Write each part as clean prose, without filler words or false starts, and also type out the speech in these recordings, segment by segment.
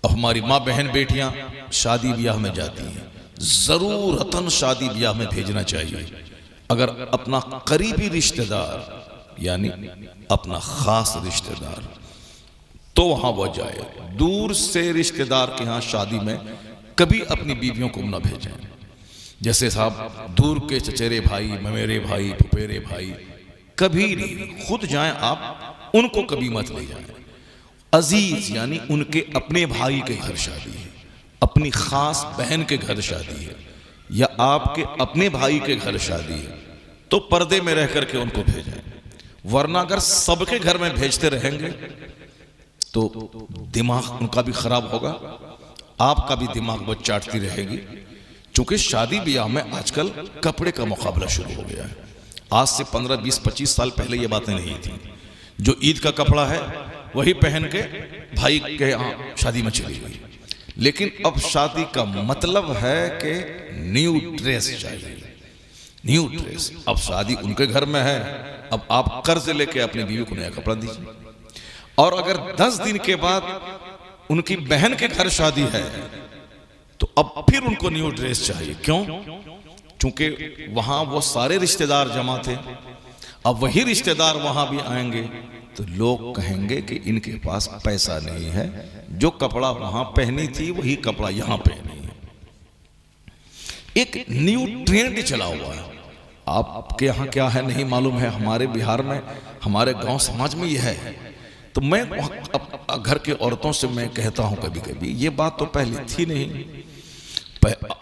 अब हमारी माँ बहन बेटियां शादी ब्याह में जाती हैं, जरूरतन शादी ब्याह में भेजना चाहिए। अगर अपना करीबी रिश्तेदार यानी अपना खास रिश्तेदार तो वहां वो जाए। दूर से रिश्तेदार के यहाँ शादी में कभी अपनी बीवियों को न भेजें। जैसे साहब दूर के चचेरे भाई, ममेरे भाई, फुफेरे भाई, कभी नहीं, खुद जाएं आप, उनको कभी मत ले जाएं। अजीज यानी उनके अपने भाई के घर शादी है, अपनी खास बहन के घर शादी है, या आपके अपने भाई के घर शादी है, तो पर्दे में रह करके उनको भेजें। वरना अगर सबके घर में भेजते रहेंगे तो दिमाग उनका भी खराब होगा, आपका भी दिमाग वो चाटती रहेगी। क्योंकि शादी ब्याह में आजकल कपड़े का मुकाबला शुरू हो गया है। आज से 15, 20, 25 साल पहले ये बातें नहीं थी। जो ईद का कपड़ा है वही पहन के भाई के यहाँ शादी में चली गई। लेकिन अब शादी का मतलब है कि न्यू ड्रेस चाहिए, न्यू ड्रेस। अब शादी उनके घर में है, अब आप कर्ज लेके अपनी बीवी को नया कपड़ा दीजिए। और अगर 10 दिन के बाद उनकी बहन के घर शादी है तो अब फिर उनको न्यू ड्रेस चाहिए। क्यों? क्योंकि वहां वो सारे रिश्तेदार जमा थे। अब वही रिश्तेदार वहां भी आएंगे तो लोग कहेंगे कि इनके पास पैसा नहीं है, जो कपड़ा वहां पहनी थी वही कपड़ा यहां पहनी है। एक न्यू ट्रेंड चला हुआ है। आपके यहाँ क्या है नहीं मालूम है, हमारे बिहार में, हमारे गांव समाज में यह है। तो मैं घर के औरतों से मैं कहता हूं कभी कभी, ये बात तो पहले थी नहीं,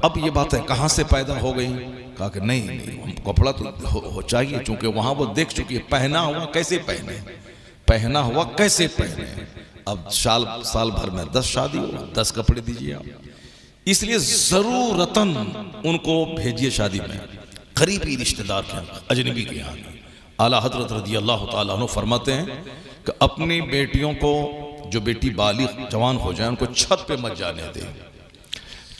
अब ये बात है कहां से पैदा हो गई। कहा कि नहीं, कपड़ा तो हो चाहिए, क्योंकि वहां वो देख चुकी है, पहना हुआ कैसे पहने, पहना हुआ कैसे पहने। अब साल भर में 10 शादी हो, 10 कपड़े दीजिए आप। इसलिए जरूरतन उनको भेजिए शादी में, करीबी रिश्तेदार के यहाँ, अजनबी के यहाँ। आला हजरत रज़ी अल्लाह तआला अन्हु फरमाते हैं कि अपनी बेटियों को, जो बेटी बालिग जवान हो जाए, उनको छत पे मत जाने दे,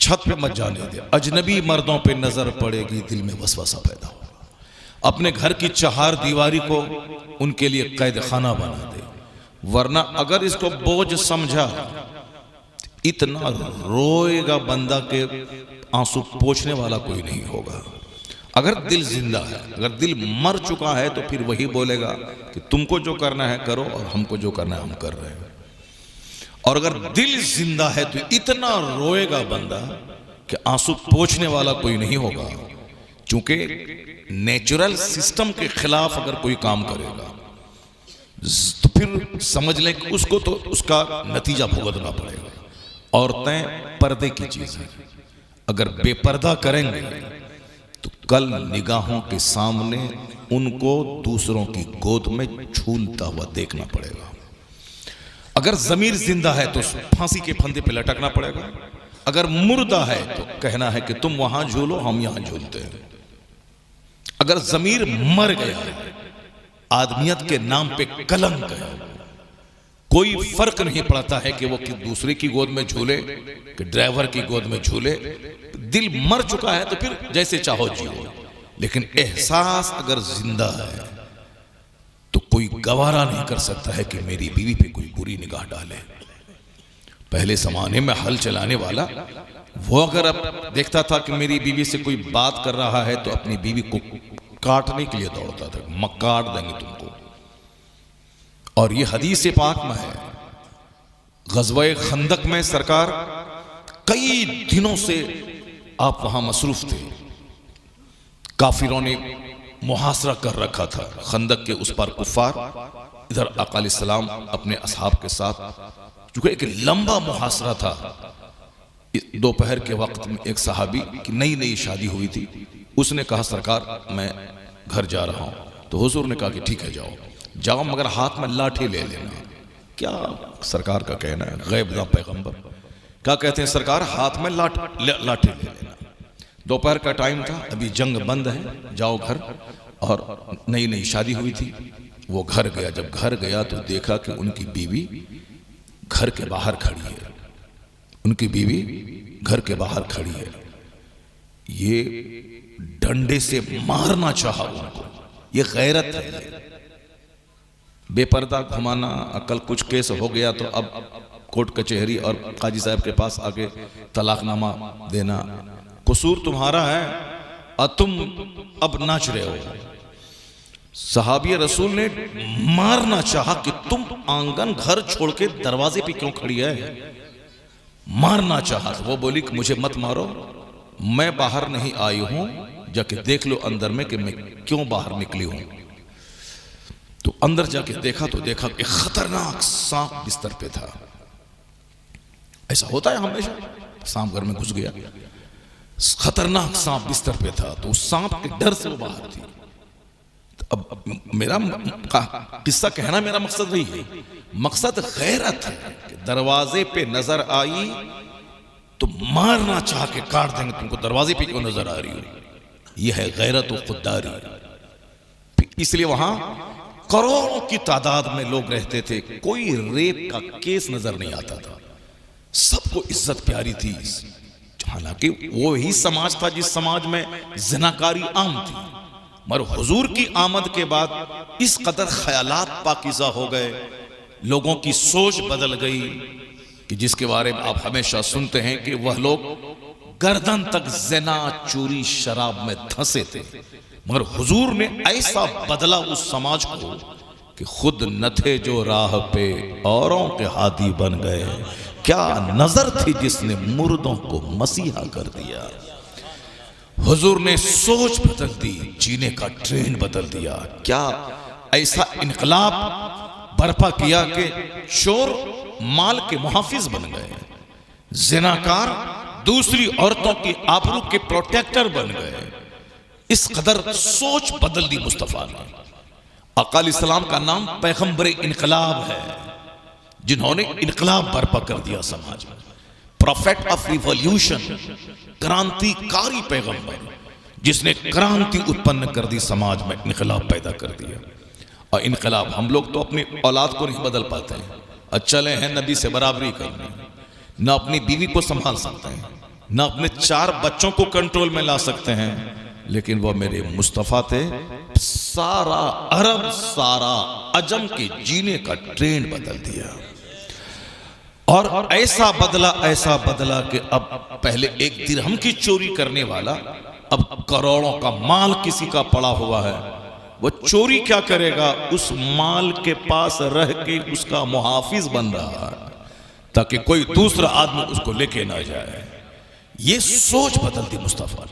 छत पे मत जाने दे। अजनबी मर्दों पे नजर पड़ेगी, दिल में वसवसा पैदा होगा। अपने घर की चहार दीवारी को उनके लिए कैद खाना बना दे। वरना अगर इसको बोझ समझा, इतना रोएगा बंदा के आंसू पोंछने वाला कोई नहीं होगा। अगर दिल जिंदा है, अगर दिल मर चुका है तो फिर वही बोलेगा कि तुमको जो करना है करो और हमको जो करना है हम कर रहे हैं। और अगर दिल जिंदा है तो इतना रोएगा बंदा कि आंसू पोंछने वाला कोई नहीं होगा। क्योंकि नेचुरल सिस्टम के खिलाफ अगर कोई काम करेगा तो फिर समझ लें कि उसको तो उसका नतीजा भुगतना पड़ेगा। औरतें पर्दे की चीज है, अगर बेपर्दा करेंगे तो कल निगाहों के सामने उनको दूसरों की गोद में झूलता हुआ देखना पड़ेगा। अगर जमीर जिंदा है तो फांसी के फंदे पे लटकना पड़ेगा। अगर मुर्दा है तो कहना है कि तुम वहां झूलो, हम यहां झूलते हैं। अगर जमीर मर गया है, आदमियत के नाम पे कलंक है, कोई फर्क नहीं पड़ता है कि वो दूसरे की गोद में झूले कि ड्राइवर की गोद में झूले। दिल मर चुका है तो फिर जैसे चाहो जियो, लेकिन एहसास अगर जिंदा है तो कोई गवारा नहीं कर सकता है कि मेरी बीवी पे कोई बुरी निगाह डाले। पहले जमाने में हल चलाने वाला वो अगर अब देखता था कि मेरी बीवी से कोई बात कर रहा है तो अपनी बीवी को काटने के लिए दौड़ता था, काट देंगे तुमको। और ये हदीस पाक में है, ग़ज़वा-ए खंदक में सरकार कई दिनों से आप वहां मसरूफ थे। काफिरों ने मुहासरा कर रखा था खंदक के उस पार कुफ्फार, इधर आका अलैहिस्सलाम अपने असहाब के साथ। चूंकि एक लंबा मुहासरा था। दोपहर के वक्त में एक सहाबी की नई नई शादी हुई थी, उसने कहा सरकार मैं घर जा रहा हूं। तो हुजूर ने कहा कि ठीक है जाओ जाओ, मगर हाथ में लाठी ले लेना। क्या सरकार का कहना है, गैब पैगंबर क्या कहते हैं, सरकार हाथ में लाठी ले लेना। दोपहर का टाइम था, अभी जंग बंद है, जाओ घर। और नई नई शादी हुई थी, वो घर गया। जब घर गया तो देखा कि उनकी बीवी घर के बाहर खड़ी है, उनकी बीवी घर के बाहर खड़ी है। ये डंडे से मारना चाहा उनको, ये गैरत है। बेपर्दा घुमाना, अकल कुछ केस हो गया तो अब कोर्ट कचहरी और काजी साहब के पास आके तलाकनामा देना, कसूर तुम्हारा है और तुम अब नाच रहे हो। सहाबी रसूल ने मारना चाहा कि तुम आंगन घर छोड़ के दरवाजे पे क्यों खड़ी है, मारना चाहा। वो बोली कि मुझे मत मारो, मैं बाहर नहीं आई हूं, जाके देख लो अंदर में कि मैं क्यों बाहर निकली हूं। तो अंदर जाके देखा तो देखा कि खतरनाक सांप बिस्तर पे था। ऐसा होता है हमेशा, सांप घर में घुस गया, खतरनाक सांप बिस्तर पे था। तो उस सांप के डर से वो बाहर थी। अब मेरा किस्सा कहना मेरा मकसद नहीं है, मकसद गैरत है कि दरवाजे पे नजर आई तो मारना चाह के काट देंगे, तुमको दरवाजे पे क्यों नजर आ रही हो। यह है गैरत और खुददारी। इसलिए वहां करोड़ों की तादाद में लोग रहते थे, कोई रेप का केस नजर नहीं आता था, सबको इज्जत प्यारी थी। हालांकि वो ही समाज था जिस समाज में जिनाकारी आम थी, मगर हुजूर की आमद के बाद इस कदर ख्यालात पाकीज़ा हो गए, लोगों की सोच बदल गई कि जिसके बारे में आप हमेशा सुनते हैं कि वह लोग गर्दन तक ज़िना, चोरी, शराब में धंसे थे। मगर हुजूर ने ऐसा बदला उस समाज को कि खुद न थे जो राह पे औरों के हादी बन गए। क्या नजर थी जिसने मुर्दों को मसीहा कर दिया। हुजूर ने सोच बदल दी, जीने का ट्रेंड बदल दिया। क्या ऐसा इनकलाब बर्पा किया कि चोर माल के मुहाफिज बन गए, जिनाकार दूसरी औरतों की आबरू के प्रोटेक्टर बन गए। इस कदर सोच बदल दी मुस्तफा ने। आका अलैहिस्सलाम का नाम पैगंबर इनकलाब है, जिन्होंने इनकलाब बर्पा कर दिया समाज में। प्रोफेट ऑफ रिवॉल्यूशन, क्रांतिकारी पैगंबर, जिसने क्रांति उत्पन्न कर दी समाज में, इनकलाब पैदा कर दिया। और इनकलाब हम लोग तो अपनी औलाद को नहीं बदल पाते हैं, और चले हैं नबी से बराबरी करने, न अपनी बीवी को संभाल सकते हैं, न अपने 4 बच्चों को कंट्रोल में ला सकते हैं। लेकिन वह मेरे मुस्तफ़ा थे, सारा अरब सारा अजम के जीने का ट्रेंड बदल दिया। और ऐसा बदला कि अब पहले 1 दिरहम की चोरी करने वाला अब करोड़ों का माल किसी का पड़ा हुआ है। वो चोरी क्या करेगा, उस माल के पास रह के उसका मुहाफिज बन रहा है ताकि कोई दूसरा आदमी उसको लेके ना जाए। ये सोच बदल दी मुस्तफा।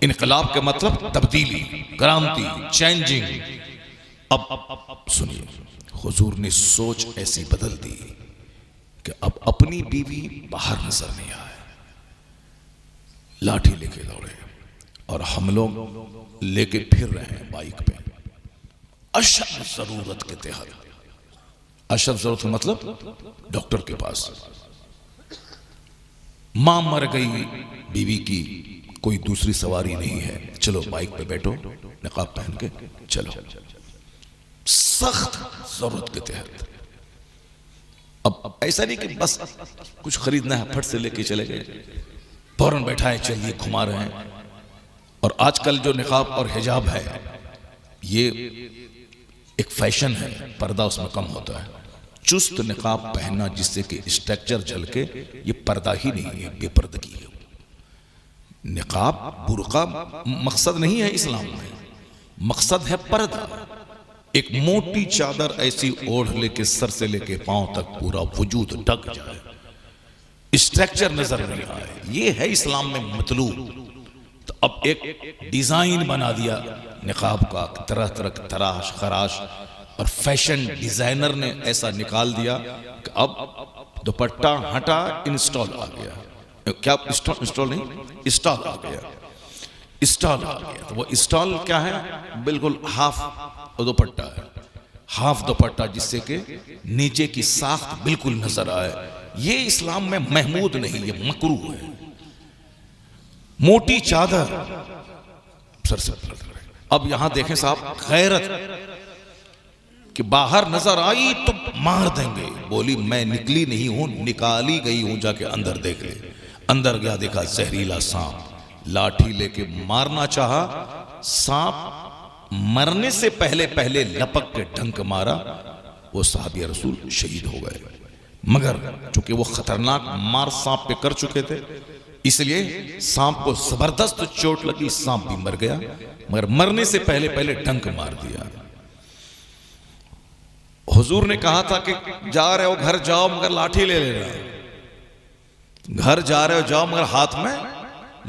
इनकलाब के मतलब तब्दीली, क्रांति, चेंजिंग। अब सुनिए, हुजूर ने सोच ऐसी बदल दी कि अब अपनी बीवी बाहर नजर नहीं आए, लाठी लेके दौड़े और हम लोग लेके फिर रहे हैं बाइक पे, अशद जरूरत के तहत। अशद जरूरत मतलब डॉक्टर के पास, मां मर गई, बीवी की कोई दूसरी सवारी नहीं है, चलो बाइक पे बैठो, निकाब पहन के चलो, सख्त जरूरत के तहत। अब ऐसा नहीं कि बस कुछ खरीदना है फट से लेके चले गए, फौरन बैठाए चलिए घुमा रहे हैं। और आजकल जो निकाब और हिजाब है ये एक फैशन है, पर्दा उसमें कम होता है। चुस्त निकाब पहनना जिससे कि स्ट्रक्चर झलके, ये पर्दा ही नहीं है, बेपर्दगी है। निकाब बुर्का मकसद नहीं है इस्लाम में, मकसद है पर्दा। एक मोटी चादर ऐसी ओढ़ लेके सर से लेके पांव तक पूरा वजूद ढक जाए, स्ट्रक्चर नजर नहीं आए, ये है इस्लाम में मतलूब। तो अब एक डिजाइन बना दिया निकाब का, तरह तरह का तराश खराश, और फैशन डिजाइनर ने ऐसा निकाल दिया कि अब दुपट्टा हटा, इंस्टॉल आ गया। क्या इंस्टॉल नहीं, स्टॉल आ गया, स्टॉल आ गया। तो वो स्टॉल क्या है, बिल्कुल हाफ दुपट्टा है, हाफ दुपट्टा, जिससे कि नीचे की साख्त बिल्कुल नजर आए। ये इस्लाम में महमूद नहीं, ये मकरूह है। मोटी चादर सर से। अब यहां देखें साहब, गैरत कि बाहर नजर आई तो मार देंगे, बोली मैं निकली नहीं हूं, निकाली गई हूं, जाके अंदर देख ले। अंदर गया, देखा जहरीला सांप, लाठी लेके मारना चाहा, सांप मरने से पहले पहले लपक के डंक मारा, वो साहबी रसूल शहीद हो गए। मगर चूंकि वो खतरनाक मार सांप पे कर चुके थे, इसलिए सांप को जबरदस्त चोट लगी, सांप भी मर गया, मगर मरने से पहले पहले डंक मार दिया। हुजूर ने कहा था कि जा रहे हो घर जाओ मगर लाठी ले लेना, घर जा रहे हो जाओ मगर हाथ में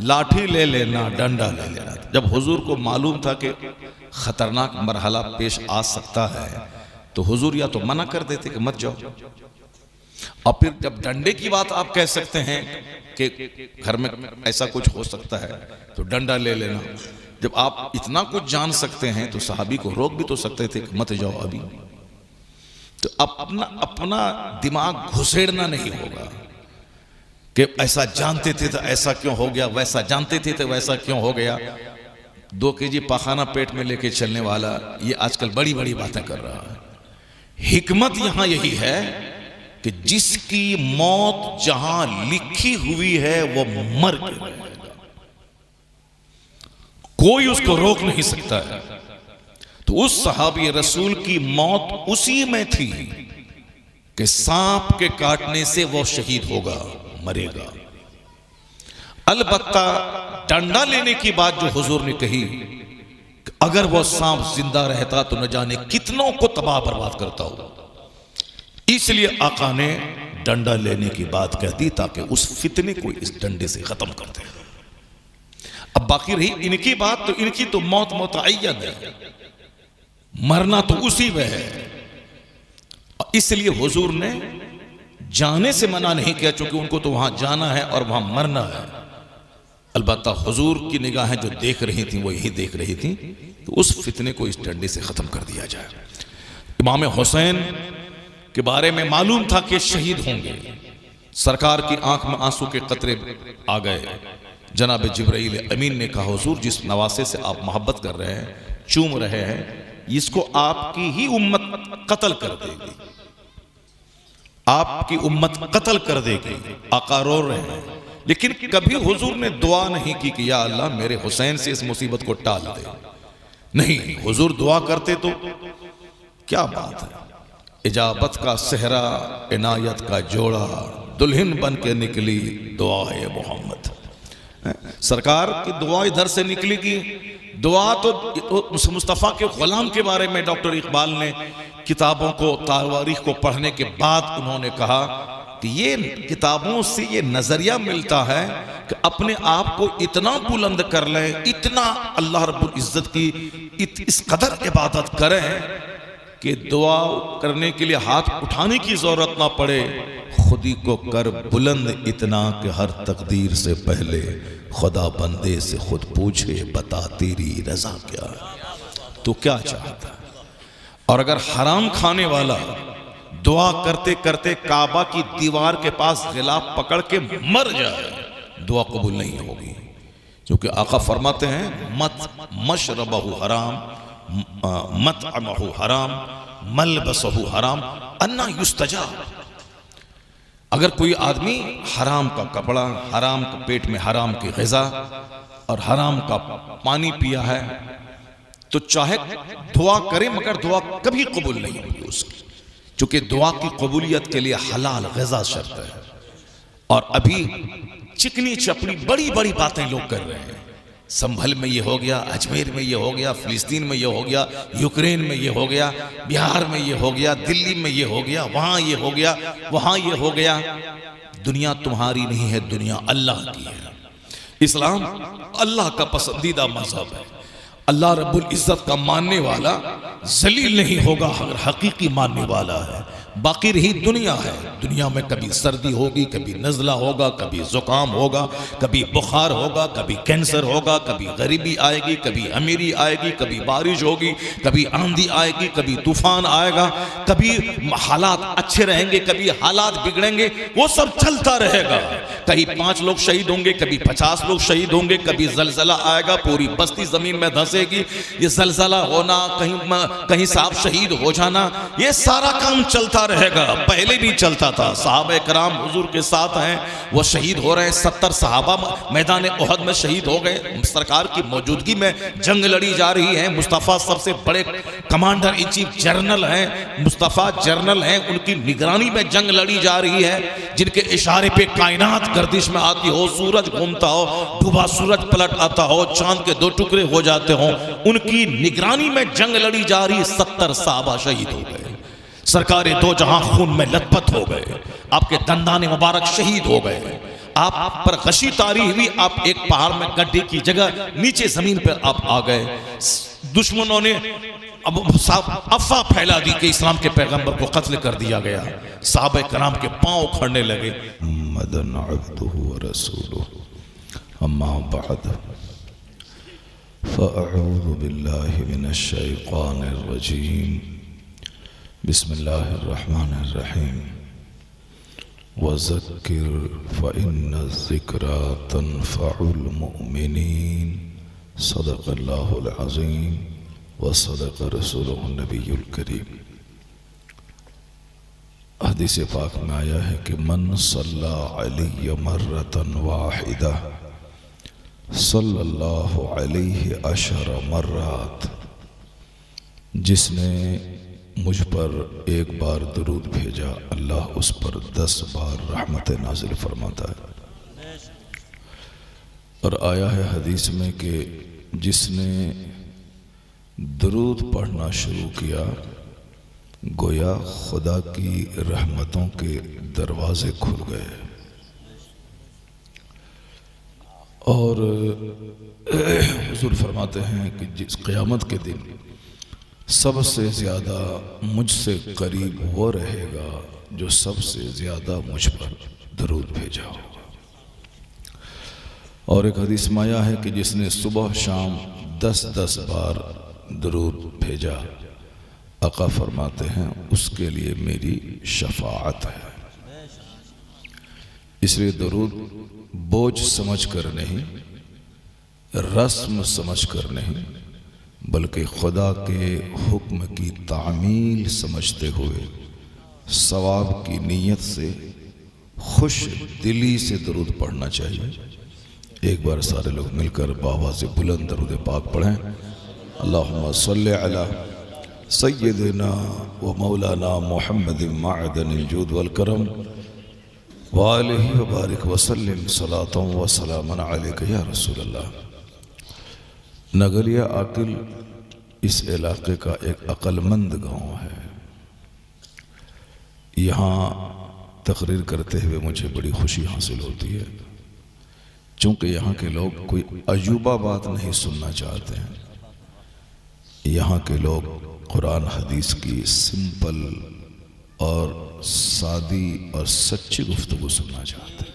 लाठी ले लेना, डंडा ले लेना। जब हुजूर को मालूम था कि खतरनाक मरहला पेश आ सकता है तो हुजूर या तो मना कर देते कि मत जाओ, और फिर जब डंडे की बात आप कह सकते हैं कि घर में ऐसा कुछ हो सकता है तो डंडा ले लेना। जब आप इतना कुछ जान सकते हैं तो सहाबी को रोक भी तो सकते थे कि मत जाओ अभी। तो अपना दिमाग घुसेड़ना नहीं होगा कि ऐसा जानते थे तो ऐसा क्यों हो गया, वैसा जानते थे तो वैसा क्यों हो गया। 2 केजी पाखाना पेट में लेके चलने वाला ये आजकल बड़ी बड़ी बातें कर रहा है। हिकमत यहां यही है कि जिसकी मौत जहां लिखी हुई है वो मर के रहेगा, कोई उसको रोक नहीं सकता है। तो उस सहाबी रसूल की मौत उसी में थी कि सांप के काटने से वो शहीद होगा, मरेगा। अलबत्ता डंडा लेने की बात जो हुजूर ने कही, अगर वो सांप जिंदा रहता तो न जाने कितनों को तबाह बर्बाद करता हो, इसलिए आका ने डंडा लेने की बात कह दी ताकि उस फितने को इस डंडे से खत्म कर दे। अब बाकी रही इनकी बात, तो इनकी तो मौत मुतअय्यन है, मरना तो उसी में है। इसलिए हुजूर ने जाने से मना नहीं किया, क्योंकि उनको तो वहां जाना है और वहां मरना है। अलबत्ता हुजूर की निगाहें जो देख रही थी वो यही देख रही थी तो उस फितने को इस डंडे से खत्म कर दिया जाए। इमाम हुसैन के बारे में मालूम था कि शहीद होंगे। सरकार की आंख में आंसू के कतरे आ गए। जनाब जिब्राइल अमीन ने कहा, हुजूर जिस नवासे से आप मोहब्बत कर रहे हैं, चूम रहे हैं, इसको आपकी ही उम्मत कत्ल कर देगी, आपकी उम्मत कत्ल कर देगी। आका रो रहे हैं, लेकिन कभी हुजूर ने दुआ नहीं की कि या अल्लाह मेरे हुसैन से इस मुसीबत को टाल दे। नहीं, हुजूर दुआ करते तो क्या बात है, इजाबत का सेहरा, इनायत का जोड़ा, दुल्हन बन के निकली दुआ है मोहम्मद। सरकार की दुआ इधर से निकलेगी। दुआ तो मुस्तफ़ा के गुलाम के बारे में डॉक्टर इकबाल ने किताबों को, तारीख को पढ़ने के बाद उन्होंने कहा कि ये किताबों से ये नजरिया मिलता है कि अपने आप को इतना बुलंद कर लें, इतना अल्लाह रब्बुल इज्जत की इस कदर इबादत करें कि दुआ करने के लिए हाथ उठाने की जरूरत ना पड़े, खुदी को कर बुलंद इतना कि हर तकदीर से पहले खुदा बंदे से खुद पूछे, बता तेरी रजा क्या है, तो क्या चाहता है। और अगर हराम खाने वाला दुआ करते करते काबा की दीवार के पास गिलाफ पकड़ के मर जाए, दुआ कबूल नहीं होगी। क्योंकि आका फरमाते हैं मत मशरबहु हराम, मतअमहु हराम, मलबसहु हराम, अन्ना युस्तजाब। अगर कोई आदमी हराम का कपड़ा, हराम का पेट में हराम की ग़िज़ा और हराम का पानी पिया है तो चाहे दुआ करे मगर दुआ कभी कबूल नहीं होगी उसकी, क्योंकि दुआ की कबूलियत के लिए हलाल ग़िज़ा शर्त है। और अभी चिकनी चपड़ी बड़ी बड़ी बातें लोग कर रहे हैं। संभल में ये हो गया, अजमेर में ये हो गया, फिलिस्तीन में ये हो गया, यूक्रेन में ये हो गया, बिहार में ये हो गया, दिल्ली में ये हो गया, वहां ये हो गया, वहां ये हो गया। दुनिया तुम्हारी नहीं है, दुनिया अल्लाह की है। इस्लाम अल्लाह का पसंदीदा मजहब है। अल्लाह रब्बुल इज्जत का मानने वाला जलील नहीं होगा अगर हकीकी मानने वाला है। बाकी रही दुनिया है, दुनिया में कभी सर्दी होगी, कभी नज़ला होगा, कभी ज़ुकाम होगा, कभी बुखार होगा, कभी कैंसर होगा, कभी गरीबी आएगी, कभी अमीरी आएगी, कभी बारिश होगी, कभी आंधी आएगी, कभी तूफान आएगा, कभी हालात अच्छे रहेंगे, कभी हालात बिगड़ेंगे, वो सब चलता रहेगा। कहीं 5 लोग शहीद होंगे, कभी 50 लोग शहीद होंगे, कभी जलजला आएगा, पूरी बस्ती जमीन में धंसेगी। ये जलजला होना, कहीं साहब शहीद हो जाना, ये सारा काम चलता चलता रहेगा, पहले भी चलता था। सहाबा कराम हुजूर के साथ हैं, वो शहीद हो रहे हैं। 70 सहाबा मैदान ओहद में शहीद हो गए। सरकार की मौजूदगी में जंग लड़ी जा रही है। मुस्तफ़ा सबसे बड़े कमांडर इन चीफ जनरल हैं, मुस्तफ़ा जनरल हैं, उनकी निगरानी में जंग लड़ी जा रही है। जिनके इशारे पे कायनात गर्दिश में आती हो, सूरज घूमता हो, डूबा सूरज पलट आता हो, चांद के 2 टुकड़े हो जाते हो, उनकी निगरानी में जंग लड़ी जा रही। 70 सहाबा शहीद हो गए। सरकार दो जहां खून में लथपथ हो गए। आपके दंदाने मुबारक शहीद हो गए। आप पर गशी तारी हुई। आप एक पहाड़ में गड्ढे की जगह नीचे जमीन पर आप आ गए। दुश्मनों ने अब अफवाह फैला दी कि इस्लाम के पैगंबर को कत्ल कर दिया गया। साहबे कराम के पांव उखड़ने लगे। मदन अब्दुहु व रसूलुहु अम्मा बाद फ़अऊज़ु बिल्लाहि मिनश शैतानिर रजीम बिस्मिल्लाहिर रहमानिर रहीम वज़क्किर फ़इन्नज़्ज़िक्रा तन्फ़उल मुअ्मिनीन सदक़ल्लाहुल अज़ीम व सदक़ रसूलुहुन नबियुल करीम। हदीस पाक में आया है कि मन सल्ला अलैहि मर्रतन वाहिदा सल्लल्लाहु अलैहि अशर मर्रात, जिसने मुझ पर एक बार दुरूद भेजा, अल्लाह उस पर 10 बार रहमत नाजिल फरमाता है। और आया है हदीस में कि जिसने दुरूद पढ़ना शुरू किया, गोया खुदा की रहमतों के दरवाजे खुल गए। और हुजूर फरमाते हैं कि जिस क़यामत के दिन सबसे ज़्यादा मुझसे करीब वो रहेगा जो सबसे ज़्यादा मुझ पर दरूद भेजा होगा। और एक हदीस में आया है कि जिसने सुबह शाम 10-10 बार दरूद भेजा, आका फरमाते हैं उसके लिए मेरी शफाअत है। इसलिए दरूद बोझ समझ कर नहीं, रस्म समझ कर नहीं, बल्कि खुदा के हुक्म की तामील समझते हुए सवाब की नीयत से खुश दिली से दरूद पढ़ना चाहिए। एक बार सारे लोग मिलकर बाबा से बुलंद दरूद पाक पढ़ें। अल्लाहुम्मा सल्लि अला सय्यिदिना व मौलाना मुहम्मद मअदनिल जूद वल करम व आलिहि व बारिक व सल्लिम सलातन व सलामन अलैका या रसूल अल्लाह। नगरिया आकिल इस इलाके का एक अक्लमंद गांव है। यहाँ तकरीर करते हुए मुझे बड़ी खुशी हासिल होती है, चूँकि यहाँ के लोग कोई अजूबा बात नहीं सुनना चाहते हैं। यहाँ के लोग कुरान हदीस की सिंपल और सादी और सच्ची गुफ्तगू सुनना चाहते हैं।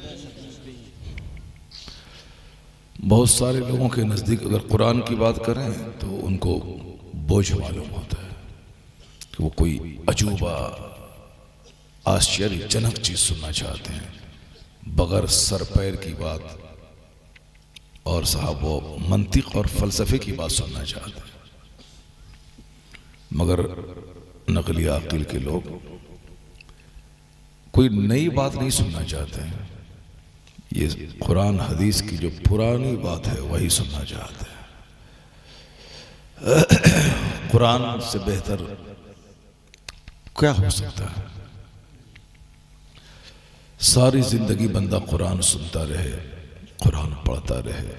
बहुत सारे लोगों के नज़दीक अगर कुरान की बात करें तो उनको बोझ मालूम होता है कि वो कोई अजूबा आश्चर्यजनक चीज़ सुनना चाहते हैं, बगैर सर पैर की बात, और साहब वो मंतिक और फ़लसफ़े की बात सुनना चाहते हैं। मगर नकली अक़ल के लोग कोई नई बात नहीं सुनना चाहते हैं। ये कुरान हदीस की जो पुरानी बात है वही सुनना चाहते हैं। कुरान से बेहतर क्या हो सकता है? सारी जिंदगी बंदा कुरान सुनता रहे, कुरान पढ़ता रहे।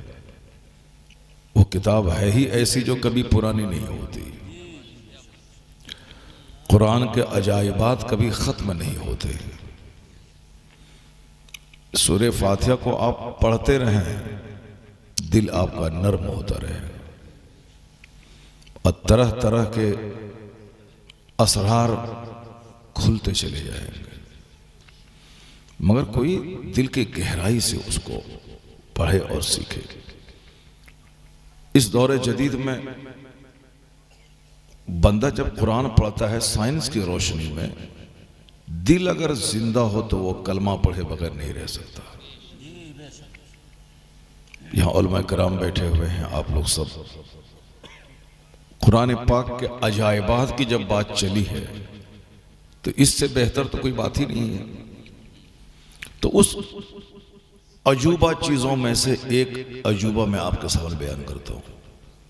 वो किताब है ही ऐसी जो कभी पुरानी नहीं होती। कुरान के अजायबात कभी ख़त्म नहीं होते। सूरे फातिहा को आप पढ़ते रहें, दिल आपका नर्म होता रहे और तरह तरह के असरार खुलते चले जाएंगे। मगर कोई दिल की गहराई से उसको पढ़े और सीखे। इस दौरे जदीद में बंदा जब कुरान पढ़ता है साइंस की रोशनी में, दिल अगर जिंदा हो तो वो कलमा पढ़े बगैर नहीं रह सकता। यहाँ उलमा कराम बैठे हुए हैं, आप लोग सब कुरान पाक के अजायबात की जब बात चली है तो इससे बेहतर तो कोई बात ही नहीं है। तो उस अजूबा चीज़ों में से एक अजूबा मैं आपके सामने बयान करता हूँ।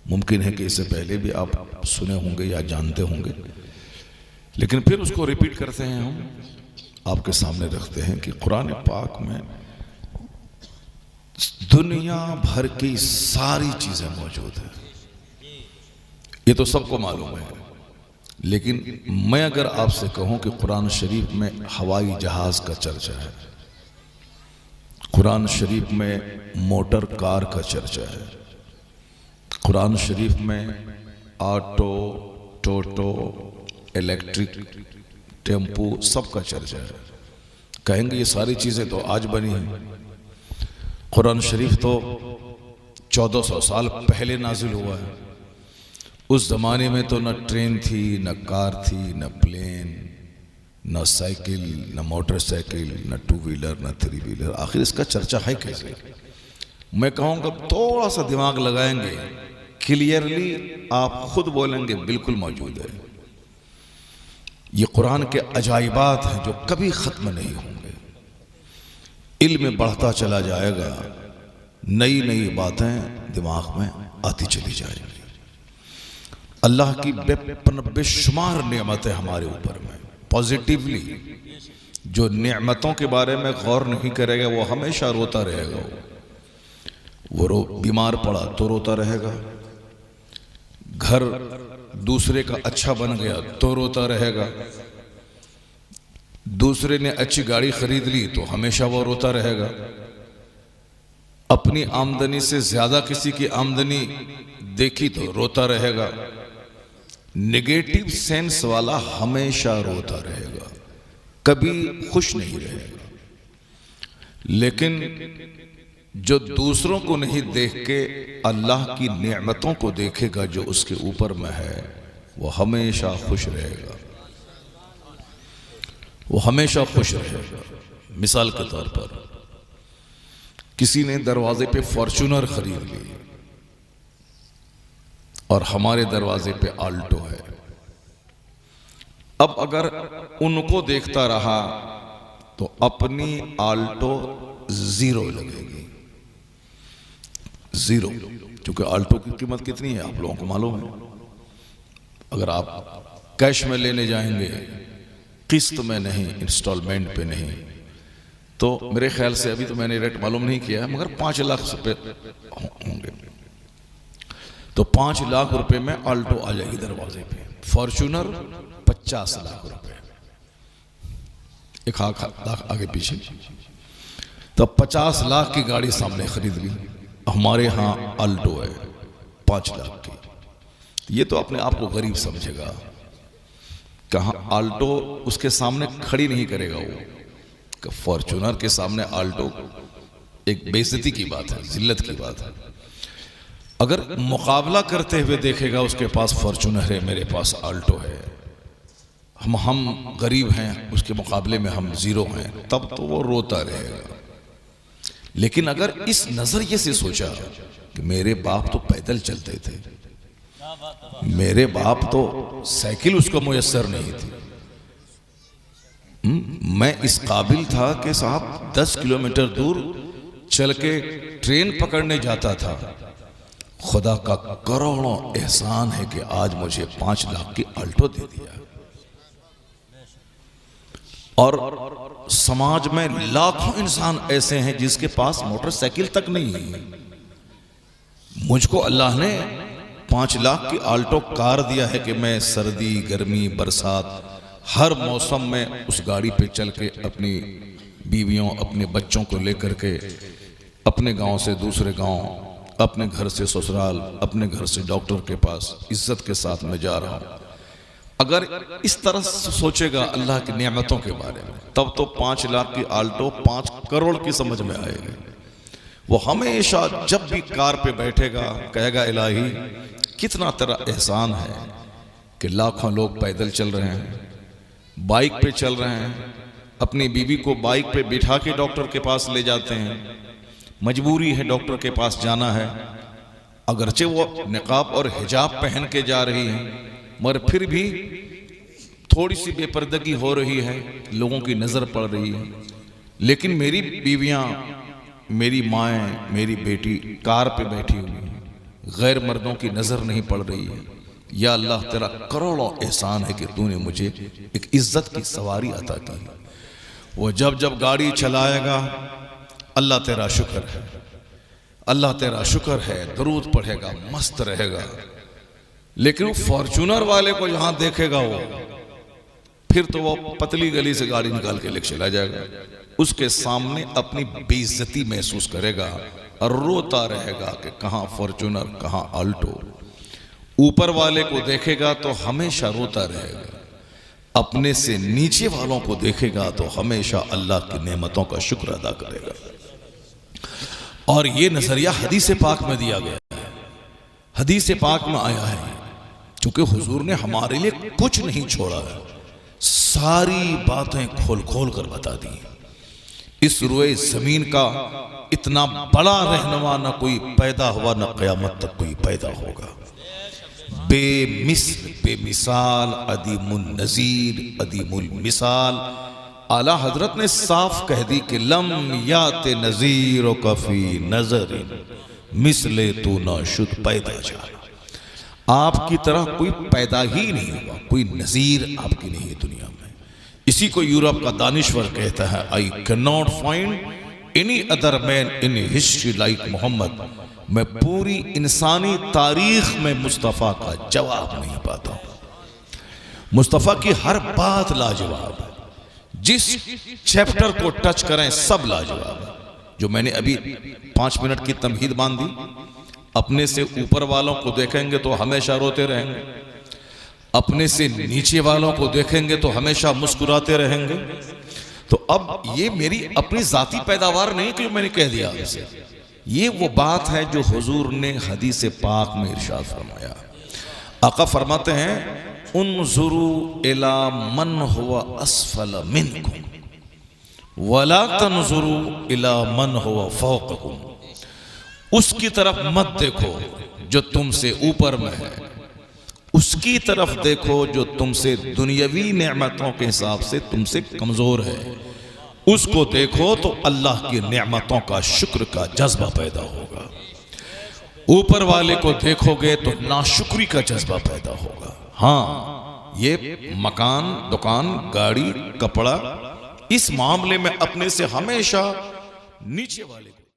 मुमकिन है कि इससे पहले भी आप सुने होंगे या जानते होंगे, लेकिन फिर उसको रिपीट करते हैं, हम आपके सामने रखते हैं कि कुरान पाक में दुनिया भर की सारी चीज़ें मौजूद हैं। ये तो सबको मालूम है, लेकिन मैं अगर आपसे कहूं कि कुरान शरीफ में हवाई जहाज का चर्चा है, कुरान शरीफ में मोटर कार का चर्चा है, कुरान शरीफ में ऑटो, टोटो, इलेक्ट्रिक, टेम्पो सबका चर्चा है। कहेंगे ये सारी चीज़ें तो आज बनी हैं। कुरान शरीफ तो 1400 साल पहले नाजिल हुआ है। उस ज़माने में तो न ट्रेन थी, न कार थी, न प्लेन, न साइकिल, न मोटरसाइकिल, न टू व्हीलर, न थ्री व्हीलर। आखिर इसका चर्चा है कैसे? मैं कहूँगा थोड़ा सा दिमाग लगाएंगे, क्लियरली आप खुद बोलेंगे बिल्कुल मौजूद है। ये कुरान के अजाइबात हैं जो कभी ख़त्म नहीं होंगे। इल्म बढ़ता चला जाएगा, नई नई बातें दिमाग में आती चली जाएंगी। अल्लाह की बेशुमार नेमतें हमारे ऊपर में। पॉजिटिवली जो नेमतों के बारे में गौर नहीं करेगा वो हमेशा रोता रहेगा। वो बीमार पड़ा तो रोता रहेगा, घर दूसरे का अच्छा बन गया तो रोता रहेगा, दूसरे ने अच्छी गाड़ी खरीद ली तो हमेशा वो रोता रहेगा, अपनी आमदनी से ज्यादा किसी की आमदनी देखी तो रोता रहेगा। नेगेटिव सेंस वाला हमेशा रोता रहेगा, कभी खुश नहीं रहेगा। लेकिन जो दूसरों को नहीं देख के अल्लाह की नेमतों को देखेगा जो उसके ऊपर में है, वो हमेशा खुश रहेगा, वो हमेशा खुश रहेगा। मिसाल के तौर पर किसी ने दरवाजे पे फॉर्च्यूनर खरीद ली और हमारे दरवाजे पे आल्टो है। अब अगर उनको देखता रहा तो अपनी आल्टो जीरो लगेगी, जीरो, क्योंकि आल्टो की कीमत कितनी है आप लोगों को मालूम है। अगर आप कैश में लेने जाएंगे, किस्त में नहीं, इंस्टॉलमेंट पे नहीं, तो मेरे ख्याल से अभी तो मैंने रेट मालूम नहीं किया है, मगर 5 लाख रुपए होंगे। तो 5 लाख रुपए में आल्टो आ जाएगी दरवाजे पे। फॉर्च्यूनर 50 लाख रुपए, एक लाख आगे पीछे, तो 50 लाख की गाड़ी सामने खरीद ली। हमारे यहाँ आल्टो है 5 लाख की। ये तो अपने आप को गरीब समझेगा, कहाँ आल्टो उसके सामने खड़ी नहीं करेगा। वो फॉर्च्यूनर के सामने आल्टो एक बेइज्जती की बात है, जिल्लत की बात है। अगर मुकाबला करते हुए देखेगा, उसके पास फॉर्च्यूनर है, मेरे पास आल्टो है, हम गरीब हैं, उसके मुकाबले में हम जीरो हैं, तब तो वो रोता रहेगा। लेकिन अगर इस नजरिए से सोचा कि मेरे बाप तो पैदल चलते थे, मेरे बाप तो साइकिल उसको मुयस्सर नहीं थी, मैं इस काबिल था कि साहब 10 किलोमीटर दूर चल के ट्रेन पकड़ने जाता था। खुदा का करोड़ों एहसान है कि आज मुझे 5 लाख की आल्टो दे दिया। और समाज में लाखों इंसान ऐसे हैं जिसके पास मोटरसाइकिल तक नहीं है। मुझको अल्लाह ने 5 लाख की आल्टो कार दिया है कि मैं सर्दी, गर्मी, बरसात, हर मौसम में उस गाड़ी पे चल के अपनी बीवियों, अपने बच्चों को लेकर के अपने गांव से दूसरे गांव, अपने घर से ससुराल, अपने घर से डॉक्टर के पास इज्जत के साथ मैं जा रहा हूं। अगर इस तरह से सोचेगा अल्लाह की नेमतों के बारे में, तब तो 5 लाख की आल्टो 5 करोड़ की समझ में आएगी। वो हमेशा जब भी कार पे बैठेगा कहेगा, इलाही कितना तेरा एहसान है कि लाखों लोग पैदल चल रहे हैं, बाइक पे चल रहे हैं, अपनी बीवी को बाइक पे बिठा के डॉक्टर के पास ले जाते हैं, मजबूरी है डॉक्टर के पास जाना है, अगरचे वो निकाब और हिजाब पहन के जा रही हैं, मगर फिर भी थोड़ी सी बेपर्दगी हो रही है, लोगों की नजर पड़ रही है, लेकिन मेरी बीवियां, मेरी माएँ, मेरी बेटी कार पे बैठी हुई है, गैर मर्दों की नजर नहीं पड़ रही है। या अल्लाह तेरा करोड़ों एहसान है कि तूने मुझे एक इज्जत की सवारी अता की। वो जब जब गाड़ी चलाएगा, अल्लाह तेरा शुक्र है, अल्लाह तेरा शुक्र है, दरूद पढ़ेगा, मस्त रहेगा। लेकिन वो फॉर्चूनर वाले को जहां देखेगा वो, फिर तो वो पतली गली से गाड़ी निकाल के लेके चला जाएगा, उसके सामने अपनी बेइज्जती महसूस करेगा और रोता रहेगा कि कहां फॉर्चूनर, कहां आल्टो। ऊपर वाले को देखेगा तो हमेशा रोता रहेगा, अपने से नीचे वालों को देखेगा तो हमेशा अल्लाह की नेमतों का शुक्र अदा करेगा। और ये नजरिया हदीस पाक में दिया गया है, हदीस पाक में आया है, क्योंकि हुजूर ने हमारे लिए कुछ नहीं छोड़ा है, सारी बातें खोल खोल कर बता दी। इस रुए जमीन का इतना बड़ा रहनुमा न कोई पैदा हुआ, न क़यामत तक कोई पैदा होगा। बेमिसल, बेमिसाल, अदीमुन नज़ीर, अदीमुल मिसाल। आला हजरत ने साफ कह दी कि लम याते नज़ीर व कफी नजर मिसले तू ना शुद्ध पैदा जाना। आपकी तरह कोई पैदा ही नहीं हुआ, कोई नज़ीर आपकी नहीं है दुनिया में। इसी को यूरोप का दानिश्वर कहता है, I can not find any other man in history like Muhammad. मैं पूरी इंसानी तारीख में मुस्तफ़ा का जवाब नहीं पाता हूं। मुस्तफ़ा की हर बात लाजवाब है, जिस चैप्टर को टच करें सब लाजवाब है। जो मैंने अभी 5 मिनट की तमहीद बांध दी, अपने से ऊपर वालों को देखेंगे तो हमेशा रोते रहेंगे, अपने से नीचे वालों को देखेंगे तो हमेशा मुस्कुराते रहेंगे। तो अब ये मेरी अपनी जाती पैदावार नहीं कि मैंने कह दिया आपसे, ये वो बात है जो हुजूर ने हदीस पाक में इरशाद फरमाया। आका फरमाते हैं, उन्जुरू इला मन हुवा अस्फल मिनकुम वला तन्जुरू इला मन हुवा फौककुम। उसकी तरफ मत देखो जो तुमसे ऊपर में है, उसकी तरफ देखो जो तुमसे दुनियावी नेमतों के हिसाब से तुमसे कमजोर है। उसको देखो तो अल्लाह की नेमतों का शुक्र का जज्बा पैदा होगा। ऊपर वाले को देखोगे तो नाशुक्री का जज्बा पैदा होगा। हाँ, ये मकान, दुकान, गाड़ी, कपड़ा, इस मामले में अपने से हमेशा नीचे वाले